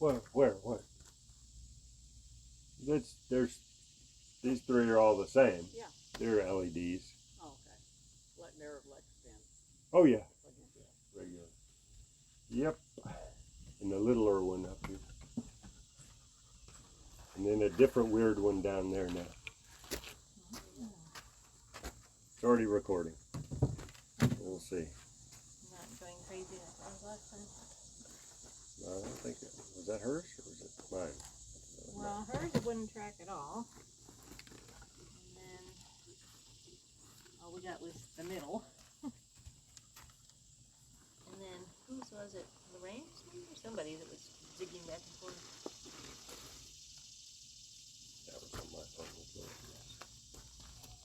What? There's these three are all the same. Yeah. They're LEDs. Oh, okay. They're electric then. Oh yeah. Regular. Yep. And the littler one up here. And then a different weird one down there now. It's already recording. We'll see. Not going crazy like I was last time. No, I don't think it was that hers or was it mine? Well, hers it wouldn't track at all. And then all we got was the middle. And then whose was it? Lorraine's maybe, or somebody that was zigging back and forth. That was on my phone.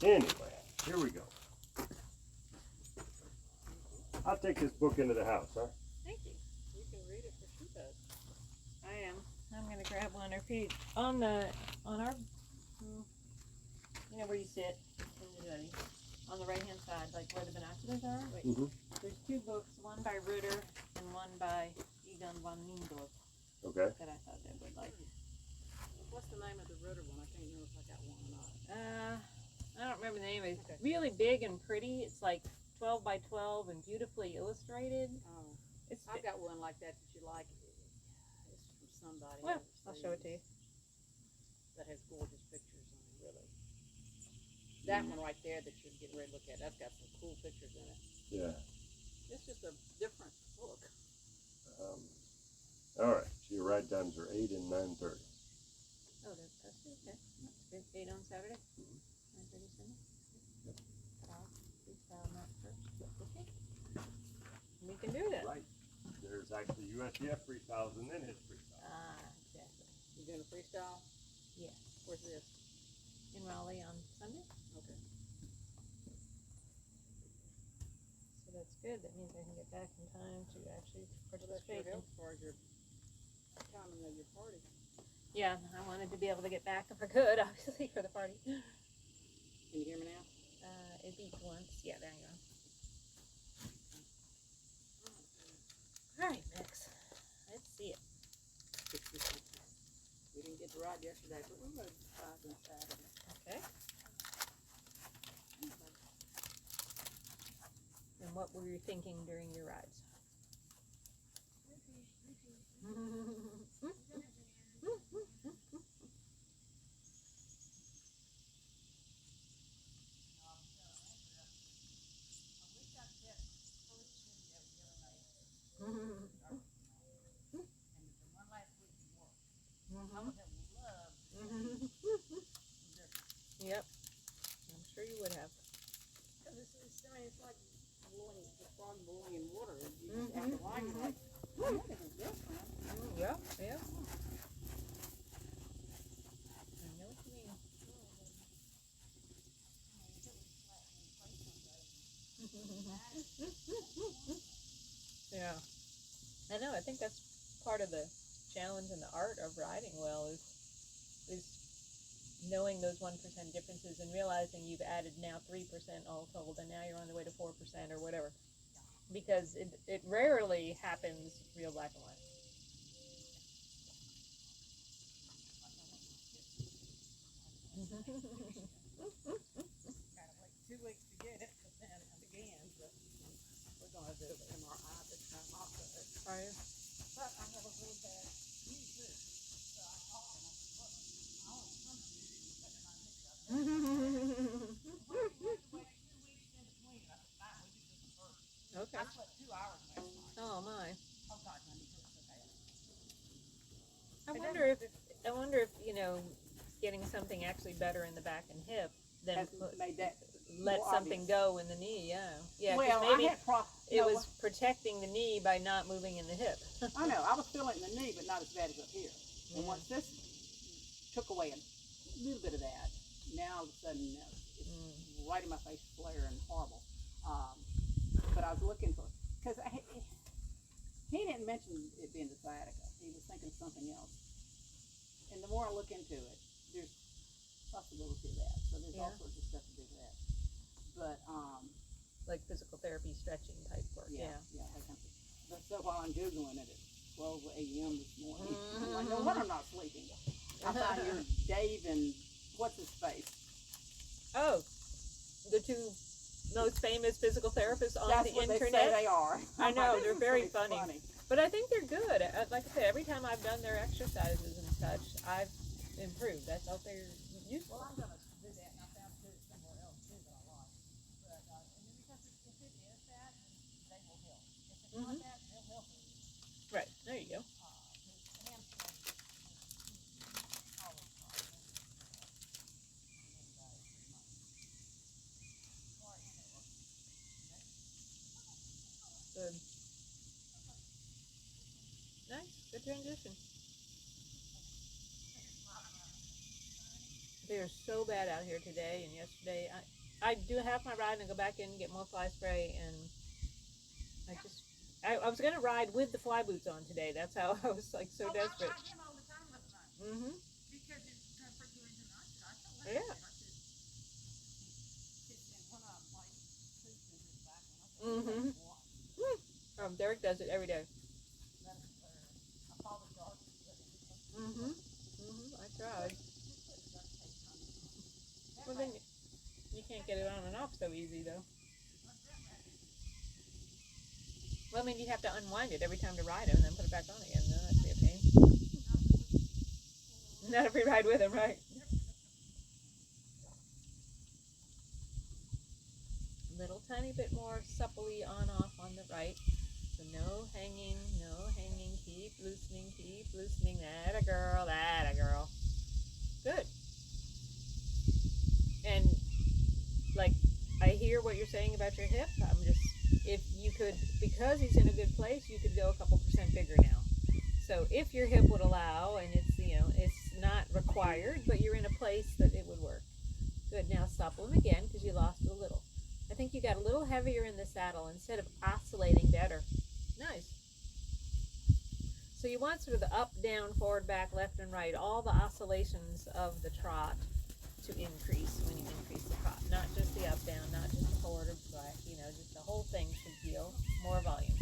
Anyway, here we go. I'll take this book into the house, huh? Thank you. You can read it for she does. I am. I'm gonna grab one. Or if you on our, you know where you sit in the study, on the right hand side, like where the binoculars are. Wait, there's two books, one by Ritter and one by Egon von Niendorf. Okay. That I thought they would like. What's the name of the Ritter one? I can't remember if I got one or not. I don't remember the name. It's really big and pretty. It's like 12 by 12 and beautifully illustrated. Oh, It's I've got one like that you like. It's from somebody. well, I'll show it to you. That has gorgeous pictures on it, really. That one right there that you're getting ready to look at, that's got some cool pictures in it. Yeah. It's just a different book. All right. So your ride times are 8 and 9:30. Oh, that's good. Okay. That's good. 8 on Saturday. 9:30 Sunday. Yep. Freestyle map first. Okay. We can do that. Right. There's actually USDF freestyles and then his freestyle. Exactly. You doing a freestyle? Yes. Where's this? In Raleigh on Sunday. Okay. So that's good. That means I can get back in time to actually Well, that participate. sure helps as far as your timing of your party. Yeah, I wanted to be able to get back if I could, obviously, for the party. Can you hear me now? It beeped once. Yeah, there you go. All right, Max. Let's see it. We didn't get to ride yesterday, but we rode 5 on Saturday. Okay. And what were you thinking during your rides? Yep. I'm sure you would have. Because it's like blowing, the frog blowing in water. You just after a while, you're like, what is this, man? Yeah, yeah. I know what you mean. Yeah. I know, I think that's part of the challenge and the art of riding well is knowing those 1% differences and realizing you've added now 3% all told and now you're on the way to 4% or whatever. Because it rarely happens real black and white. Gotta wait 2 weeks to get it, but then it begins. But we're gonna do the MRI this time also. Are you? But I have a really bad knee too. So I called and I said, look, I want to come to you and put my knee up. Why do you have to wait 2 weeks in between? I said, fine, we do this first. Okay. I slept 2 hours last night. Oh my. Oh God, my knee hurts so bad. I wonder if getting something actually better in the back and hip than Has made that let more something obvious. go in the knee. Yeah. 'Cause Well, maybe I had it was protecting the knee by not moving in the hip. I know, I was feeling it in the knee, but not as bad as up here. And once this took away a little bit of that, now all of a sudden it's right in my face, flaring horrible. But I was looking for, because he didn't mention it being the sciatica. He was thinking of something else. And the more I look into it, there's possibility of that. So there's all sorts of stuff to do with that. But like physical therapy, stretching type work. Yeah. That kind of thing. But so while I'm Googling it, 12 a.m. this morning. Mm-hmm. I'm like, no wonder I'm not sleeping. I found your Dave and what's his face? Oh, the two most famous physical therapists on That's the what internet. they say they are. I know, This they're is very really funny. But I think they're good. Like I said, every time I've done their exercises and such, I've improved. I felt they're useful. Well, I'm going to do that, and I found it somewhere else too that I like. But, and then because if it is that, they will help. If it's not that, they'll help you. Right, there you go. Good. Nice, good transition. They are so bad out here today and yesterday. I do half my ride and go back in and get more fly spray, and I was gonna ride with the fly boots on today. That's how I was like so desperate. I him all the time last night. Mm-hmm. Because it's for doing the night. I told Yeah. Mm-hmm. Derek does it every day. Mm-hmm. Mm-hmm. I tried. Well, then you can't get it on and off so easy, though. Well, I mean, you have to unwind it every time to ride him and then put it back on again. No, that'd be a pain. Not if we ride with him, right? Little tiny bit more supplely on-off on the right. So no hanging, keep loosening. That a girl. Good. And, like, I hear what you're saying about your hip. If you could, because he's in a good place, you could go a couple % bigger now. So if your hip would allow, and it's, it's not required, but you're in a place that it would work. Good, now supple him again, because you lost it a little. I think you got a little heavier in the saddle instead of oscillating better. Nice. So you want sort of the up, down, forward, back, left, and right, all the oscillations of the trot to increase when you increase the trot. Not just the up, down, not just the forward or back, just the whole thing should feel more volume.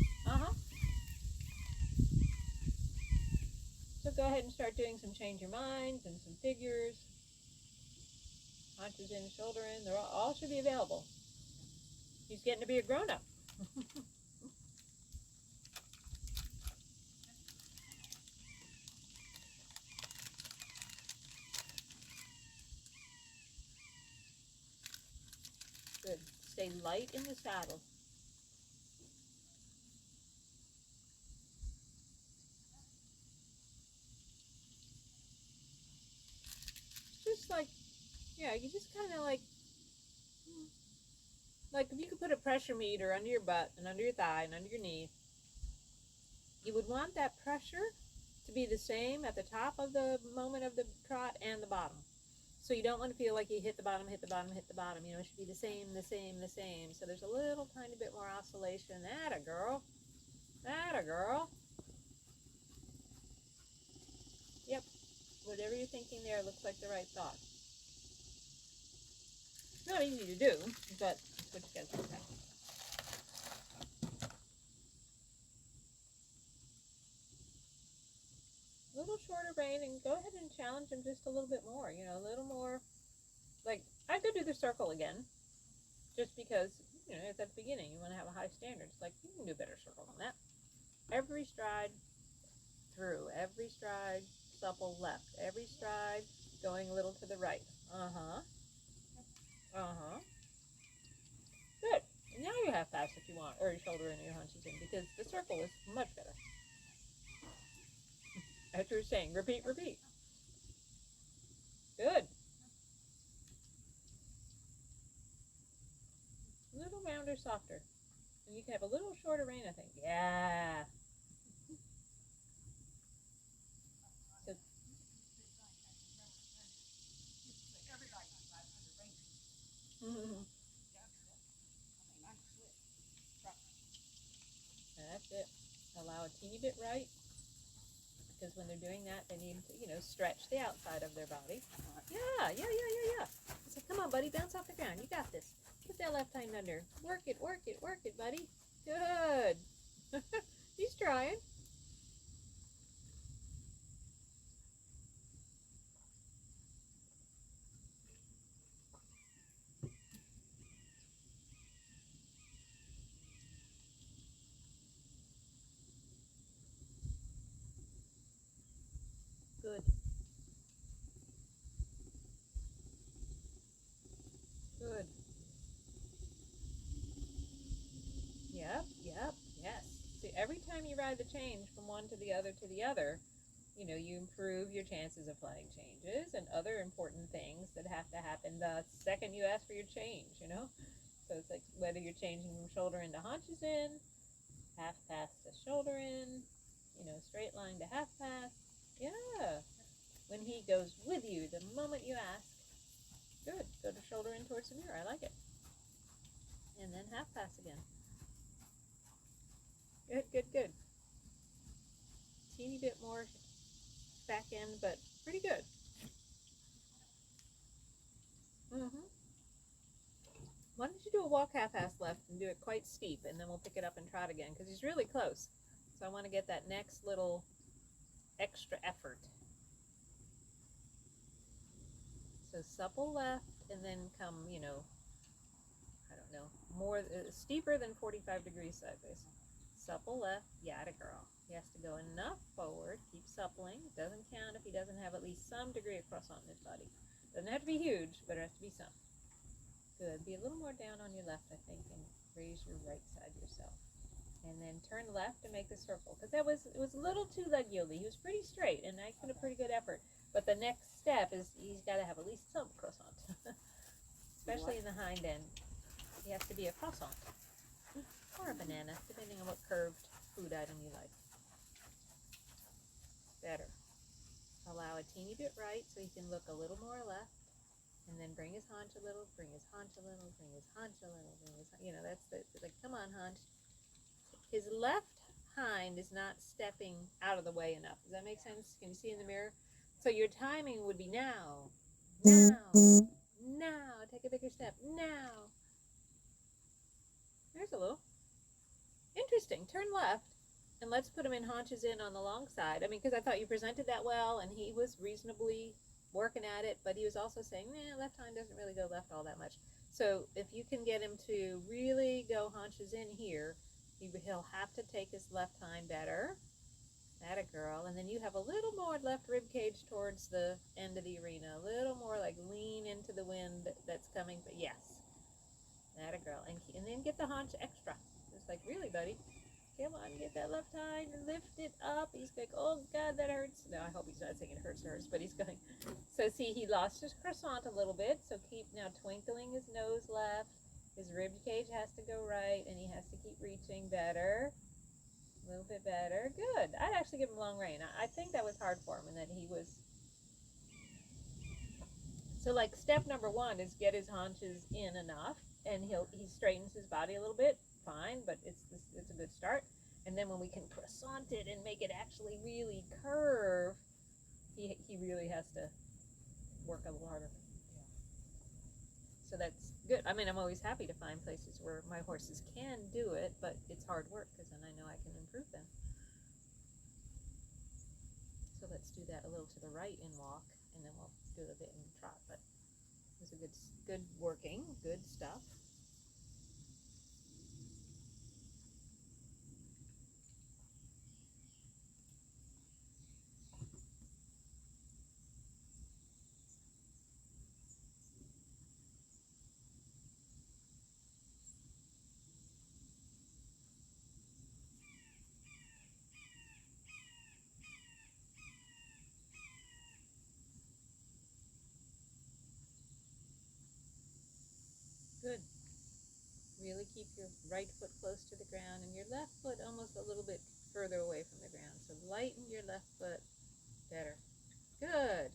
So go ahead and start doing some change your minds and some figures. Haunches in, shoulder in, they're all should be available. He's getting to be a grown-up. Good. Stay light in the saddle. Just like, you just kind of like if you could put a pressure meter under your butt and under your thigh and under your knee, you would want that pressure to be the same at the top of the moment of the trot and the bottom. So you don't want to feel like you hit the bottom. It should be the same. So there's a little tiny bit more oscillation. Atta girl. Yep. Whatever you're thinking there looks like the right thought. Not easy to do, but it's what you gotta think about. A little shorter rein, and go ahead and challenge him just a little bit more. A little more. Like, I'd go do the circle again, just because it's at the beginning. You want to have a high standard. It's like you can do a better circle than that. Every stride through, every stride supple left, every stride going a little to the right. Good. And now you have pass if you want, or your shoulder in or your hunches in, because the circle is much better. As you're saying, repeat. Good. A little rounder, softer. And you can have a little shorter rein, I think. Yeah. So, that's it. Allow a teeny bit right, because when they're doing that, they need to, stretch the outside of their body. Yeah. So come on, buddy, bounce off the ground. You got this. Get that left hind under. Work it, buddy. Good. He's trying. try the change from one to the other, you know, you improve your chances of flying changes and other important things that have to happen the second you ask for your change, you know? So it's like whether you're changing from shoulder in to haunches in, half pass to shoulder in, you know, straight line to half pass. Yeah. When he goes with you, the moment you ask, good, go to shoulder in towards the mirror. I like it. And then half pass again. Good, good, good. Teeny bit more back end, but pretty good. Why don't you do a walk half-ass left and do it quite steep, and then we'll pick it up and trot again, because he's really close. So I want to get that next little extra effort. So supple left, and then come, you know, I don't know, more steeper than 45 degrees sideways. Supple left, yatta girl. He has to go enough forward, keep suppling. It doesn't count if he doesn't have at least some degree of croissant in his body. Doesn't have to be huge, but it has to be some. Good. Be a little more down on your left, I think, and raise your right side yourself. And then turn left to make the circle. Because it was a little too leg yieldy. He was pretty straight, and I put a pretty good effort. But the next step is he's got to have at least some croissant. Especially in the hind end. He has to be a croissant. Or a banana, depending on what curved food item you like. Better. Allow a teeny bit right so he can look a little more left. And then bring his haunch a little, bring his haunch a little, bring his haunch a little, bring his, you know, that's the, like, come on, haunch. His left hind is not stepping out of the way enough. Does that make sense? Can you see in the mirror? So your timing would be now, now, take a bigger step, now. There's a little. Interesting, turn left, and let's put him in haunches in on the long side. I mean, because I thought you presented that well, and he was reasonably working at it, but he was also saying, left hind doesn't really go left all that much. So if you can get him to really go haunches in here, he'll have to take his left hind better. Atta girl. And then you have a little more left rib cage towards the end of the arena. A little more like lean into the wind that's coming. But yes. Atta girl. And then get the haunch extra. It's like, really, buddy? Come on, get that left hind and lift it up. He's like, oh, God, that hurts. No, I hope he's not saying it hurts, but he's going. So, see, he lost his croissant a little bit. So, keep now twinkling his nose left. His rib cage has to go right, and he has to keep reaching better. A little bit better. Good. I'd actually give him long rein. I think that was hard for him, and that he was. So, like, step number one is get his haunches in enough, and he straightens his body a little bit. Fine, but it's a good start. And then when we can croissant it and make it actually really curve, he really has to work a little harder. Yeah. So that's good. I mean, I'm always happy to find places where my horses can do it, but it's hard work because then I know I can improve them. So let's do that a little to the right in walk, and then we'll do a bit in trot. But it was a good working, good stuff. Good. Really keep your right foot close to the ground and your left foot almost a little bit further away from the ground. So lighten your left foot. Better. Good.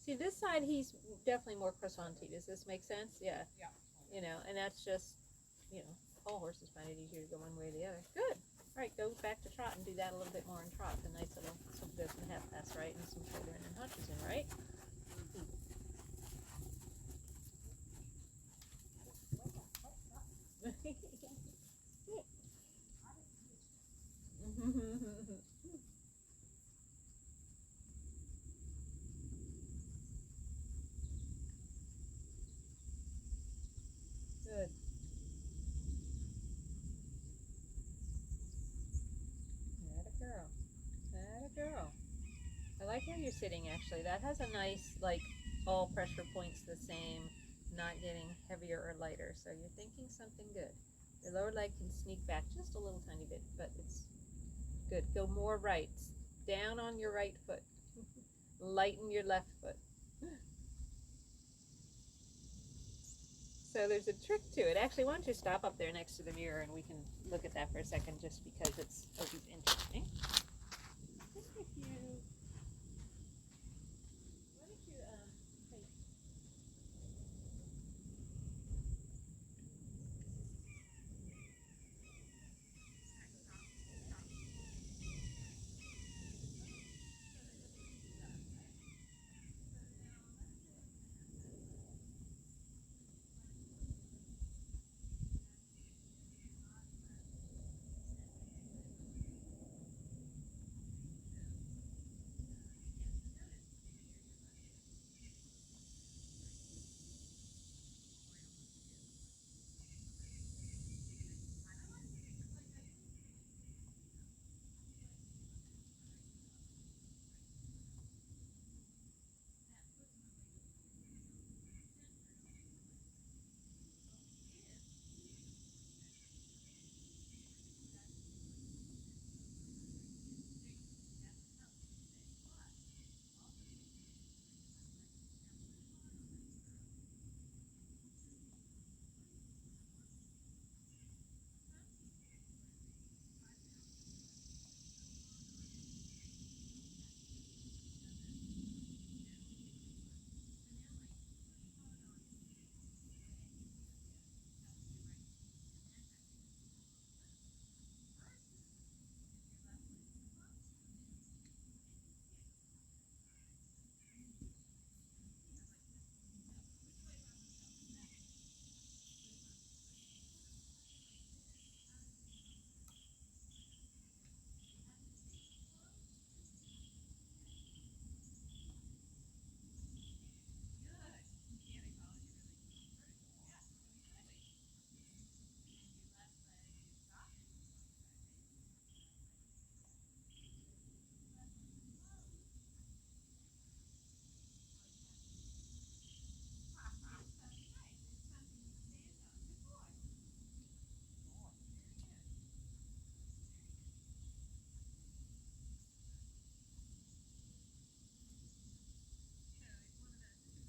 See, this side he's definitely more croissanty. Does this make sense? Yeah. Yeah. You know, and that's just, you know, all horses find it easier to go one way or the other. Good. All right, go back to trot and do that a little bit more in trot. The nice little, so there's some half pass right and some shoulder in and hunches in, right? Good. Atta girl. Atta girl. I like how you're sitting, actually. That has a nice, like, all pressure points the same, not getting heavier or lighter. So you're thinking something good. Your lower leg can sneak back just a little tiny bit, but it's Good. Go more right. Down on your right foot. Lighten your left foot. So there's a trick to it. Actually, why don't you stop up there next to the mirror and we can look at that for a second just because it's always interesting. Just if you,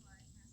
why don't you,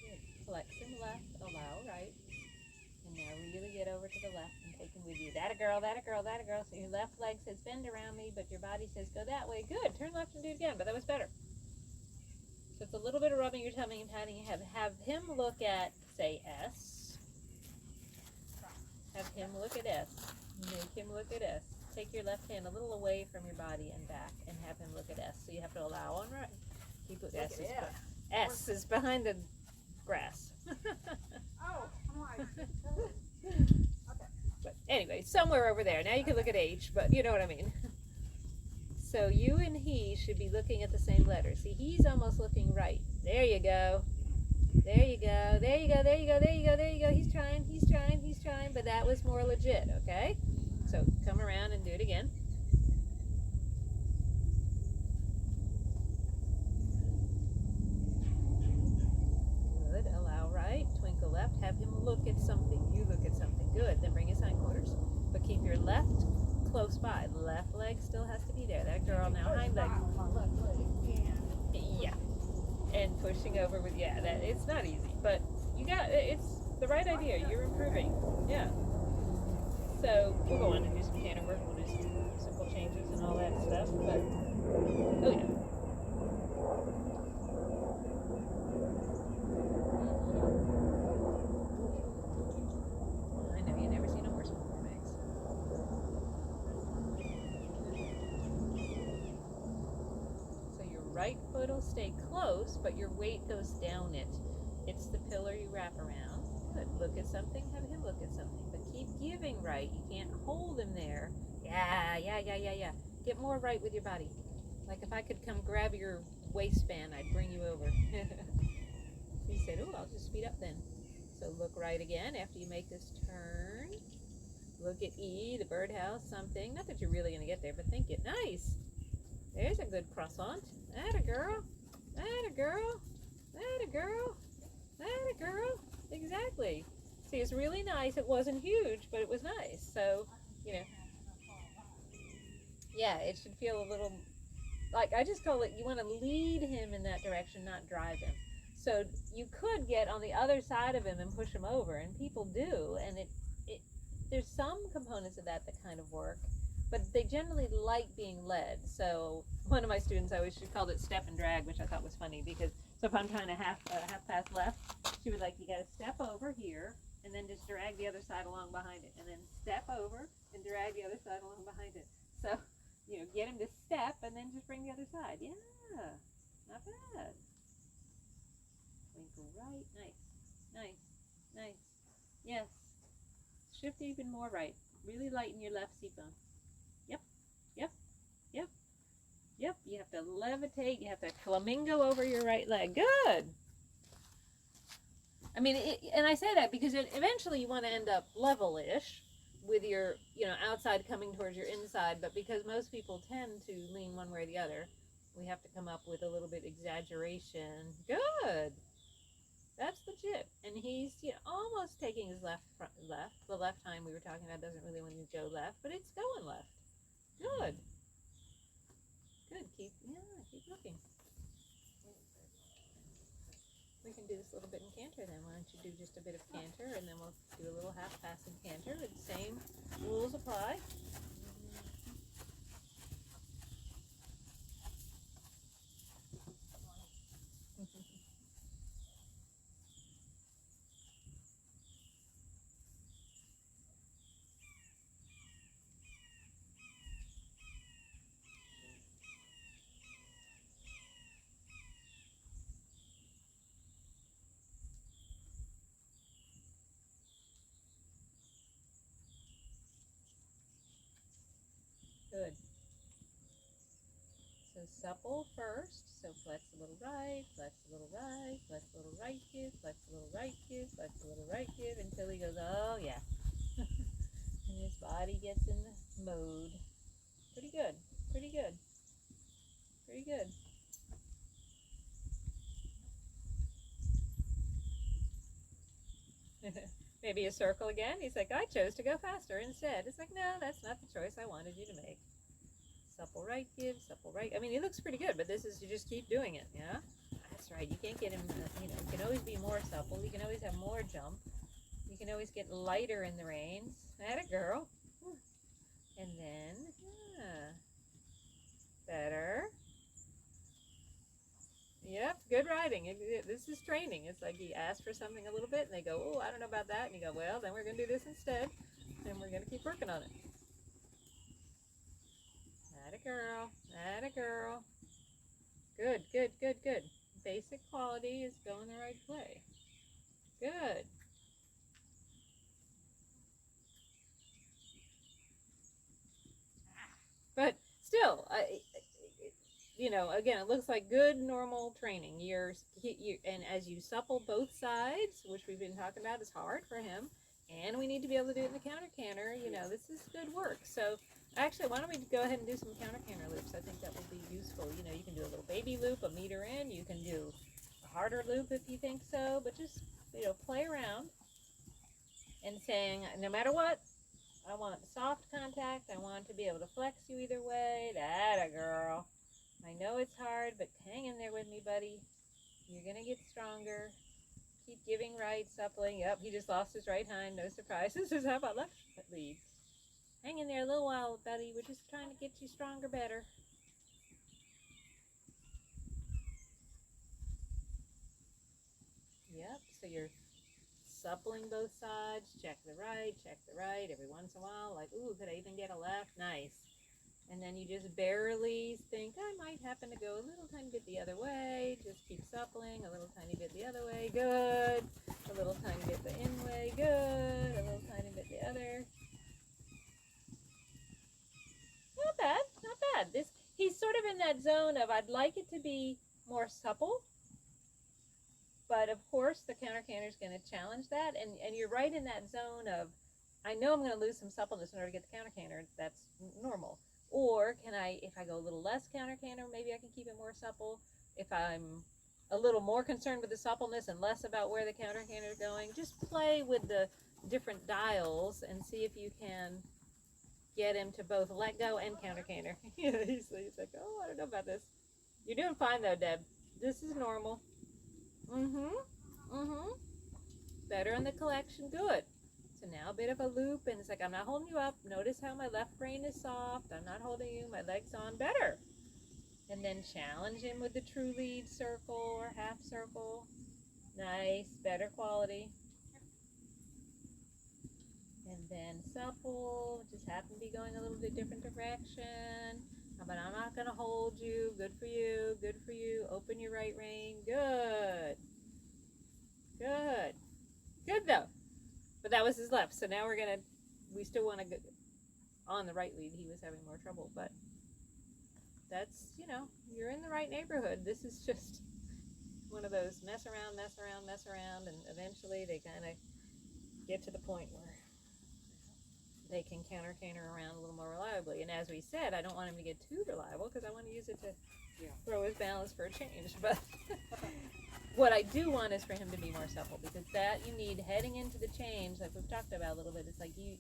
take, flexing left, allow right. And now really get over to the left and take them with you. That a girl, that a girl, that a girl. So your left leg says bend around me, but your body says go that way. Good. Turn left and do it again, but that was better. So it's a little bit of rubbing your tummy and patting your head. Have him look at, say, S. Have him look at S. Make him look at S. Take your left hand a little away from your body and back and have him look at S. So you have to allow on right. Keep it, S is behind the grass. Oh, I'm like, But anyway, somewhere over there. Now you can look at H, but you know what I mean. So you and he should be looking at the same letter. See, he's almost looking right. There you go. There you go. There you go. There you go. There you go. There you go. He's trying. He's trying. He's trying. But that was more legit, okay? So come around and do it again. Good. Allow right. Twinkle left. Have him look at something. You look at something. Good. Then bring his hindquarters. But keep your left close by. Left leg still has to be there. That girl now hind leg. Yeah. And pushing over with, yeah, that it's not easy, but you got, it's the right idea. You're improving. Yeah. So we'll go on and do some canter work. We'll do some simple changes and all that stuff, but oh yeah. I know you've never seen a horse before, Max. So your right foot will stay close, but your weight goes down it. It's the pillar you wrap around. Good. Look at something, have him look at something, but keep keep giving right. You can't hold him there. Yeah. Get more right with your body. Like if I could come grab your waistband, I'd bring you over. He said, oh, I'll just speed up then. So look right again after you make this turn. Look at E, the birdhouse, something. Not that you're really going to get there, but think it. Nice. There's a good croissant. Atta girl. Atta girl. Atta girl. Atta girl. Exactly. See, it's really nice. It wasn't huge, but it was nice. So, you know. Yeah, it should feel a little, like, I just call it, you want to lead him in that direction, not drive him. So you could get on the other side of him and push him over, and people do, and there's some components of that kind of work, but they generally like being led. So one of my students, I always, she called it step and drag, which I thought was funny, because so if I'm trying to half pass left, she was like, you got to step over here, and then just drag the other side along behind it, and then step over and drag the other side along behind it. So, you know, get him to step and then just bring the other side. Yeah, not bad. Twinkle right, nice. Yes, shift even more right. Really lighten your left seat bone. Yep. You have to levitate. You have to flamingo over your right leg. Good. I mean, and I say that because eventually you want to end up level-ish with your, you know, outside coming towards your inside, but because most people tend to lean one way or the other, we have to come up with a little bit exaggeration. Good. That's legit. And he's, you know, almost taking his left. The left hind we were talking about doesn't really want to go left, but it's going left. Good. Keep looking. We can do this little bit in canter then. Why don't you do just a bit of canter, and then we'll do a little half pass in canter. The same rules apply. Good. So supple first. So flex a little right, flex a little right, flex a little right give, flex a little right give, flex a little right give, until he goes, oh yeah. And his body gets in the mode. Pretty good. Maybe a circle again. He's like, I chose to go faster instead. It's like, no, that's not the choice I wanted you to make. Supple right give, supple right. I mean, he looks pretty good, but this is, you just keep doing it, yeah? That's right. You can't get him, you know, you can always be more supple. You can always have more jump. You can always get lighter in the reins. Atta girl. And then, better. Yep, good riding. This is training. It's like you ask for something a little bit, and they go, oh, I don't know about that. And you go, well, then we're going to do this instead, and we're going to keep working on it. Atta girl. Good. Basic quality is going the right way. Good. But still, you know, again, it looks like good normal training. And as you supple both sides, which we've been talking about is hard for him, and we need to be able to do it in the counter canter. You know, this is good work. So actually, why don't we go ahead and do some counter canter loops? I think that will be useful. You know, you can do a little baby loop, a meter in. You can do a harder loop if you think so, but just, you know, play around and saying, no matter what, I want soft contact. I want to be able to flex you either way. Atta girl. I know it's hard, but hang in there with me, buddy. You're going to get stronger. Keep giving right, suppling. Yep, he just lost his right hind. No surprises. How about left lead? Hang in there a little while, buddy. We're just trying to get you stronger, better. Yep, so you're suppling both sides. Check the right. Every once in a while, like, ooh, could I even get a left? Nice. And then you just barely think, I might happen to go a little tiny bit the other way. Just keep suppling, a little tiny bit the other way, good. A little tiny bit the in way, good. A little tiny bit the other. Not bad, not bad. He's sort of in that zone of, I'd like it to be more supple. But of course, the counter canter is going to challenge that. And you're right in that zone of, I know I'm going to lose some suppleness in order to get the counter canter. That's normal. Or can if I go a little less counter canter, maybe I can keep it more supple. If I'm a little more concerned with the suppleness and less about where the counter canter is going, just play with the different dials and see if you can get him to both let go and counter canter. He's like, oh, I don't know about this. You're doing fine though, Deb. This is normal. Better in the collection, good. So now a bit of a loop, and it's like, I'm not holding you up. Notice how my left rein is soft. I'm not holding you. My leg's on, better. And then challenge him with the true lead circle or half circle. Nice, better quality. And then supple, just happen to be going a little bit different direction. But I'm not going to hold you. Good for you, good for you. Open your right rein, good. Good. Good though. But that was his left, so now we still want to go on the right lead. He was having more trouble, but that's, you're in the right neighborhood. This is just one of those mess around, and eventually they kind of get to the point where they can counter canter around a little more reliably. And as we said, I don't want him to get too reliable because I want to use it to throw his balance for a change. But what I do want is for him to be more supple, because that you need heading into the change, like we've talked about a little bit. It's like you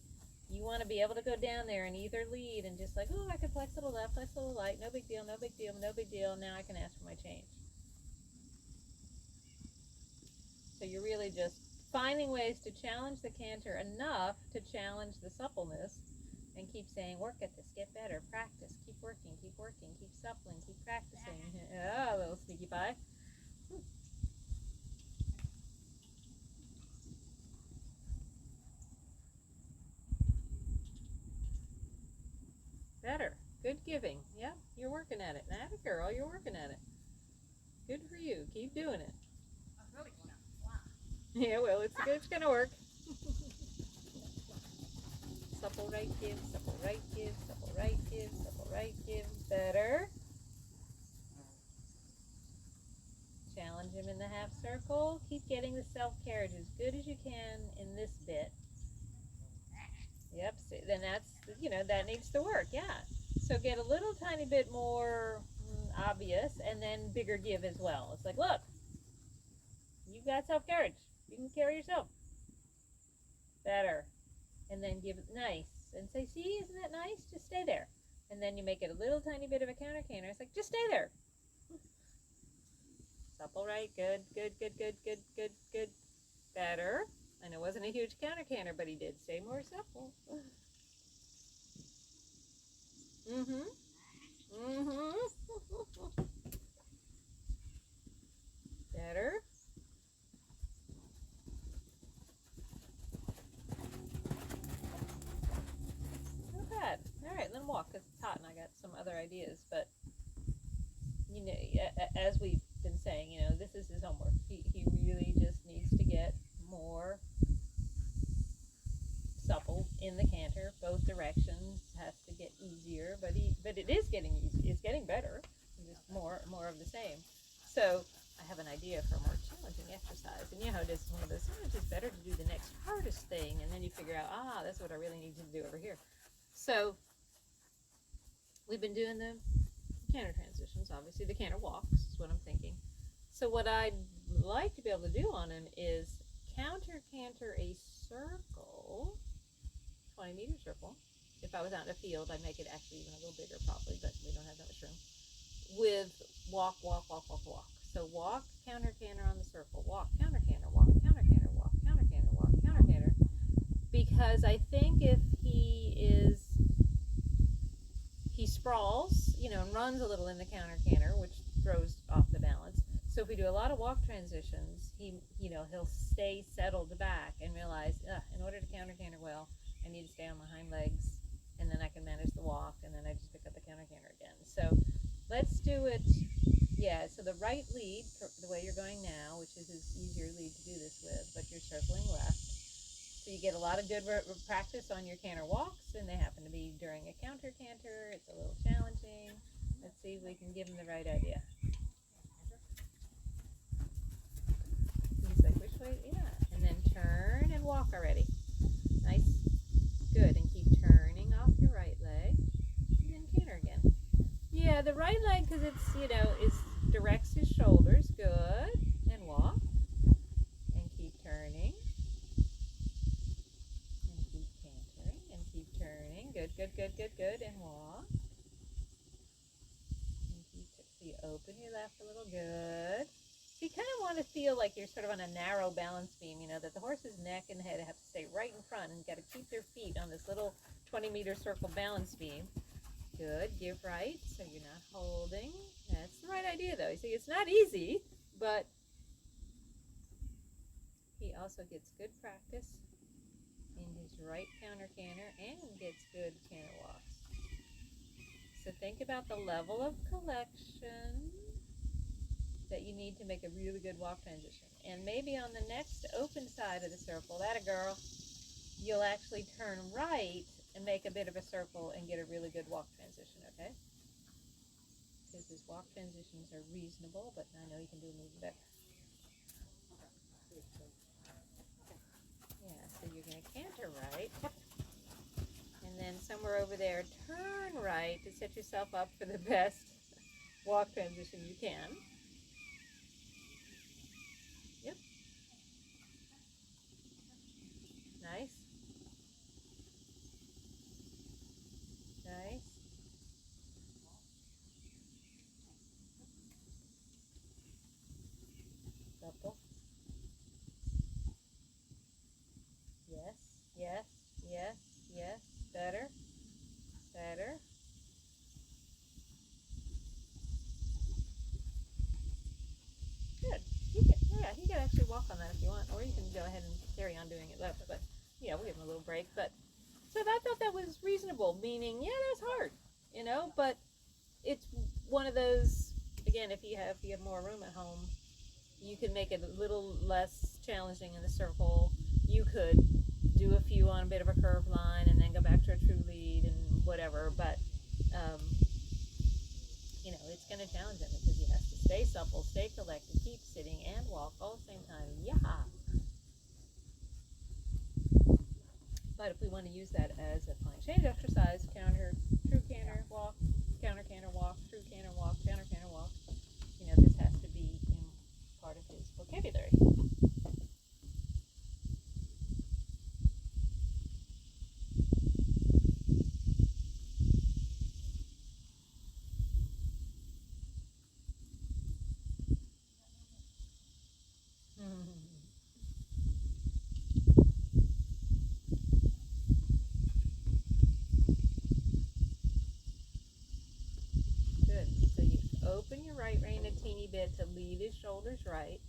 want to be able to go down there and either lead and just like, oh, I can flex a little left, flex a little right, no big deal, no big deal, no big deal. Now I can ask for my change. So you're really just finding ways to challenge the canter enough to challenge the suppleness, and keep saying, work at this, get better, practice, keep working, keep suppling, keep practicing. Oh, little sneaky pie. Better. Good giving. Yeah, you're working at it. Atta girl, you're working at it. Good for you. Keep doing it. I was really going out to fly. Yeah, well, it's going to work. Supple right give, supple right give, supple right give, supple right give. Better. Challenge him in the half circle. Keep getting the self carriage as good as you can in this bit. Yep, see, then that's, that needs to work, yeah. So get a little tiny bit more obvious, and then bigger give as well. It's like, look, you got self-carriage. You can carry yourself. Better. And then give it nice. And say, see, isn't that nice? Just stay there. And then you make it a little tiny bit of a counter canter. It's like, just stay there. Supple right, good, good, good, good, good, good, good. Better. And it wasn't a huge counter canter, but he did stay more supple. Better. Not bad. All right, let him walk because it's hot and I got some other ideas. But, as we've been saying, this is his homework. He really just needs to get more supple in the canter, both directions. Has to get easier, but it is getting easy. It's getting better. Just more of the same. So I have an idea for a more challenging exercise. And how it is one of those, sometimes it's better to do the next hardest thing, and then you figure out, that's what I really need to do over here. So we've been doing the canter transitions, obviously. The canter walks is what I'm thinking. So what I'd like to be able to do on him is counter canter a circle, 20-meter circle. If I was out in a field, I'd make it actually even a little bigger probably, but we don't have that much room. With walk, walk, walk, walk, walk. So walk, counter canter on the circle. Walk, counter canter, walk, counter canter, walk, counter canter, walk, counter canter. Because I think if he sprawls, and runs a little in the counter canter, which throws off the balance. So if we do a lot of walk transitions, he'll stay settled back and realize, in order to counter canter well, I need to stay on my hind legs, and then I can manage the walk, and then I just pick up the counter canter again. So let's do it. Yeah, so the right lead, the way you're going now, which is an easier lead to do this with, but you're circling left. So you get a lot of good practice on your canter walks, and they happen to be during a counter canter. It's a little challenging. Let's see if we can give them the right idea. He's like, which way? Yeah. And then turn and walk already. Nice. Good. And keep turning off your right leg. And then canter again. Yeah, the right leg, because it's, directs his shoulders. Good. And walk. And keep turning. And keep cantering. And keep turning. Good, good, good, good, good. And walk. And keep, so you open your left a little. Good. So you kind of want to feel like you're sort of on a narrow balance beam, that the horse's neck and head have to stay right in front, and you got to keep their feet on this little 20-meter circle balance beam. Good. Give right, so you're not holding. That's the right idea, though. You see, it's not easy, but he also gets good practice in his right counter canter and gets good canter walks. So think about the level of collection that you need to make a really good walk transition. And maybe on the next open side of the circle, that a girl, you'll actually turn right and make a bit of a circle and get a really good walk transition, okay? Because his walk transitions are reasonable, but I know you can do them even better. Yeah, so you're going to canter right. And then somewhere over there, turn right to set yourself up for the best walk transition you can. Yep. Nice. Nice. Couple. Yes, yes, yes, yes. Better. Better. Good. He can actually walk on that if you want, or you can go ahead and carry on doing it left. But we'll give him a little break. But so I thought that was reasonable. Meaning, that's hard, but it's one of those. Again, if you have more room at home, you can make it a little less challenging in the circle. You could do a few on a bit of a curved line and then go back to a true lead and whatever. But it's going to challenge him because he has to stay supple, stay collected, keep sitting and walk all at the same time. Yeah. But if we want to use that as a fine change exercise, counter, true canter, walk, counter canter, walk, true canter, walk, counter canter, walk, this has to be part of his vocabulary. Good. So you open your right rein a teeny bit to lead his shoulders right,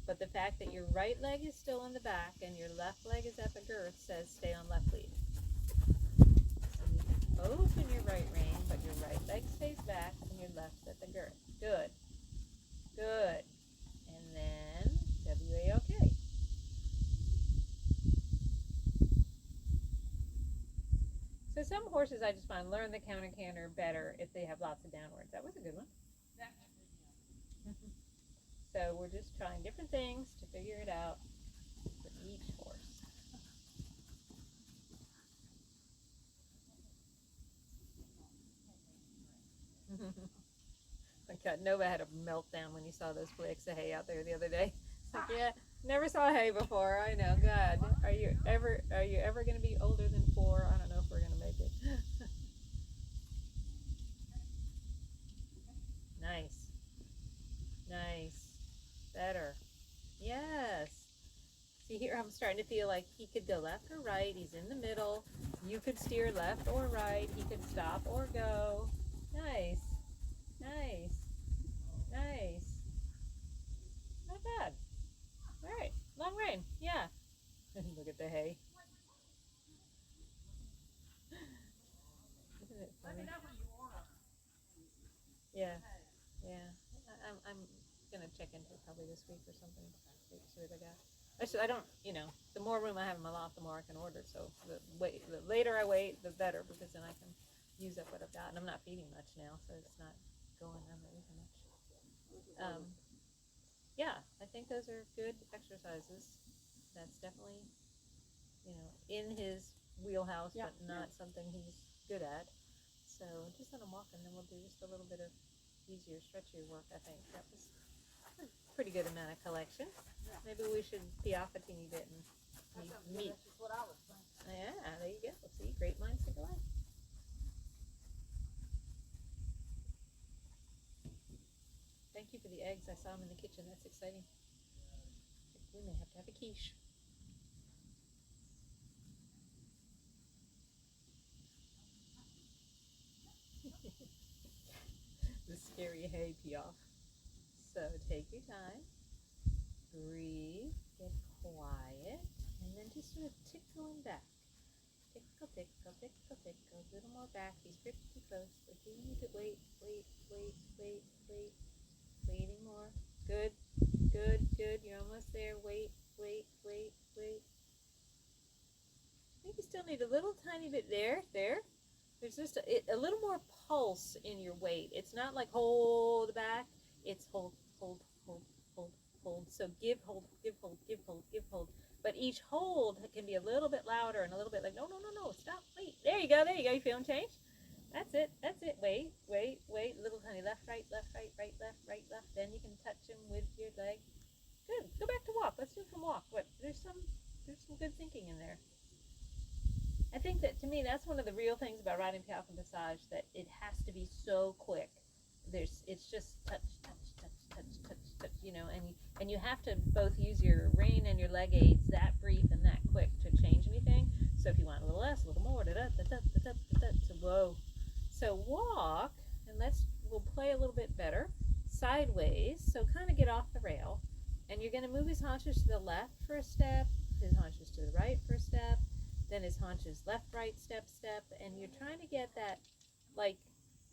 but the fact that your right leg is still in the back and your left leg is at the girth says stay on left lead. So you open your right rein, but your right leg stays back and your left's at the girth. Good. Good. And then W-A-OK. So some horses I just find learn the counter canter better if they have lots of downwards. That was a good one. So we're just trying different things to figure it out for each horse. My God, Nova had a meltdown when he saw those flakes of hay out there the other day. It's like, yeah, never saw hay before. I know. God, are you ever going to be older than 4? I don't know if we're going to make it. Nice. Nice. Better. Yes. See here, I'm starting to feel like he could go left or right. He's in the middle. You could steer left or right. He could stop or go. Nice. Nice. Nice. Not bad. All right. Long rein. Yeah. Look at the hay. Isn't it funny? Yeah. I'm gonna check into it probably this week or something. See what I got. I don't, the more room I have in my loft, the more I can order. So the later I wait, the better, because then I can use up what I've got. And I'm not feeding much now, so it's not going. I'm not eating much. Yeah, I think those are good exercises. That's definitely, in his wheelhouse, but not something he's good at. So just let him walk, and then we'll do just a little bit of easier, stretchier work. I think that was a pretty good amount of collection. Yeah. Maybe we should pee off a teeny bit and meet. That's just what I was thinking. Yeah, there you go. See, great minds think alike. Thank you for the eggs. I saw them in the kitchen. That's exciting. We may have to have a quiche. The scary hay pee off. So take your time, breathe, get quiet, and then just sort of tickling back. Tickle, tickle, tickle, tickle. A little more back. He's pretty close, but you need to wait. Waiting more. Good. You're almost there. Wait. I think you still need a little tiny bit there. There's just a little more pulse in your weight. It's not like hold back. It's hold. So give, hold. But each hold can be a little bit louder and a little bit like, no, stop, wait. There you go. You feeling change? That's it. Wait. Little tiny left, right, right, left. Then you can touch him with your leg. Good. Go back to walk. Let's do it from walk. There's some good thinking in there. I think that, to me, that's one of the real things about riding Piaffe and Passage, that it has to be so quick. It's just touch, and you have to both use your rein and your leg aids that brief and that quick to change anything. So if you want a little less, a little more, so whoa. So walk, and we'll play a little bit better sideways. So kind of get off the rail, and you're going to move his haunches to the left for a step, his haunches to the right for a step, then his haunches left, right, step, and you're trying to get that, like,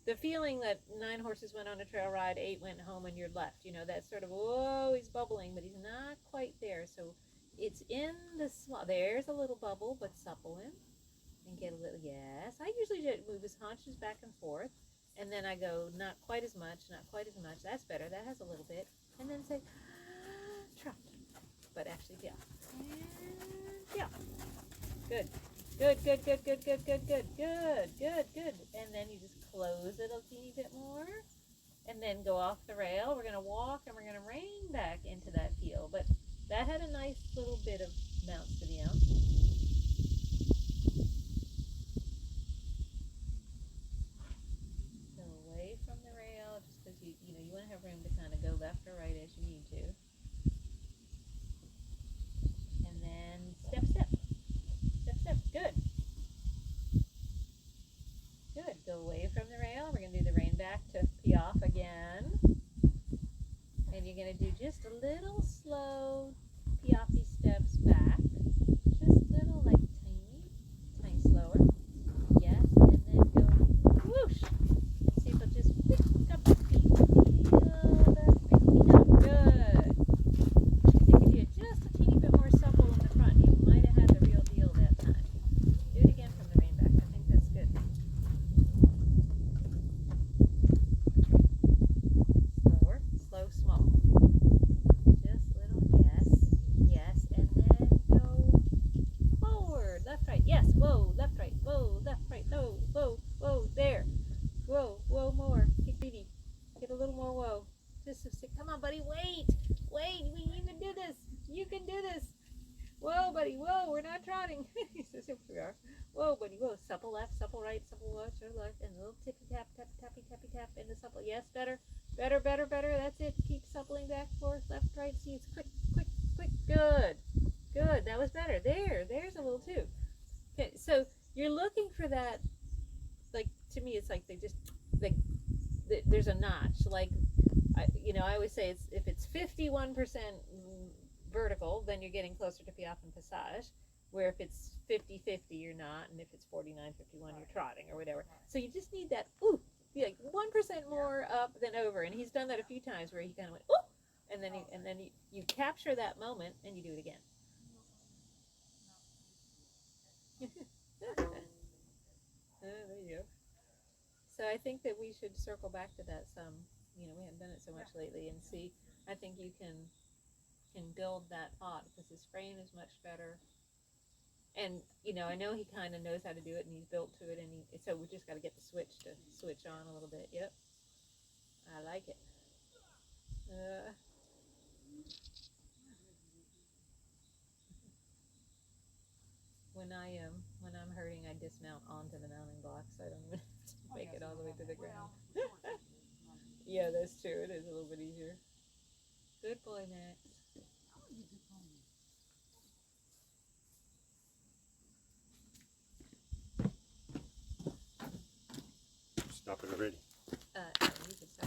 the feeling that 9 horses went on a trail ride, 8 went home, and you're left. That sort of, whoa, he's bubbling, but he's not quite there. So it's in the there's a little bubble, but supple him and get a little, yes. I usually move his haunches back and forth, and then I go not quite as much. That's better. That has a little bit. And then say, trot. But actually, yeah. Good. And then you just close it a teeny bit more, and then go off the rail. We're going to walk, and we're going to rein back into that heel. But that had a nice little bit of bounce to the ounce. So away from the rail, just because you want to have room to kind of go left or right as you need to. And then step. Good. Go away from the rail. We're going to do the rein back to Piaffe again. And you're going to do just a little slow Piaffe steps back. Just little, like tiny slower. Yes, and then go whoosh. And see if it'll just pick up the feet. Feel that picking up. Good. If you just a teeny bit more supple in the front, you might have had the real deal that time. Do it again from the rein back. I think that's good. Slow, small. Just little, yes, and then go forward, left, right, yes, whoa, left, right, no, whoa, there, whoa, more, get greedy, get a little more whoa, just come on, buddy, wait, you can do this, whoa, buddy, whoa, we're not trotting, so we are, whoa, buddy, whoa, supple left, supple right, supple left, and a little tippy tap, tappy, and the supple, yes, better, that's it, keep suppling back, forth, left, right, see, it's quick, good, that was better, there's a little too. Okay, so you're looking for that, like, to me, it's like there's a notch, like, I always say if it's 51% vertical, then you're getting closer to Piaffe and Passage, where if it's 50-50, you're not, and if it's 49-51, you're trotting, or whatever. So you just need that, ooh, like 1% more up than over, and he's done that a few times where he kind of went, oh, and then you capture that moment and you do it again. There you go. So I think that we should circle back to that some. You know, we haven't done it so much lately, and see. I think you can build that thought because his frame is much better. And you know, I know he kind of knows how to do it, and he's built to it, and so we just got to get the switch to switch on a little bit. Yep, I like it. When I'm hurting, I dismount onto the mounting block, so I don't even have to make it all the way to the ground. Yeah, that's true. It is a little bit easier. Good boy, Max. Stop it already. You can stop.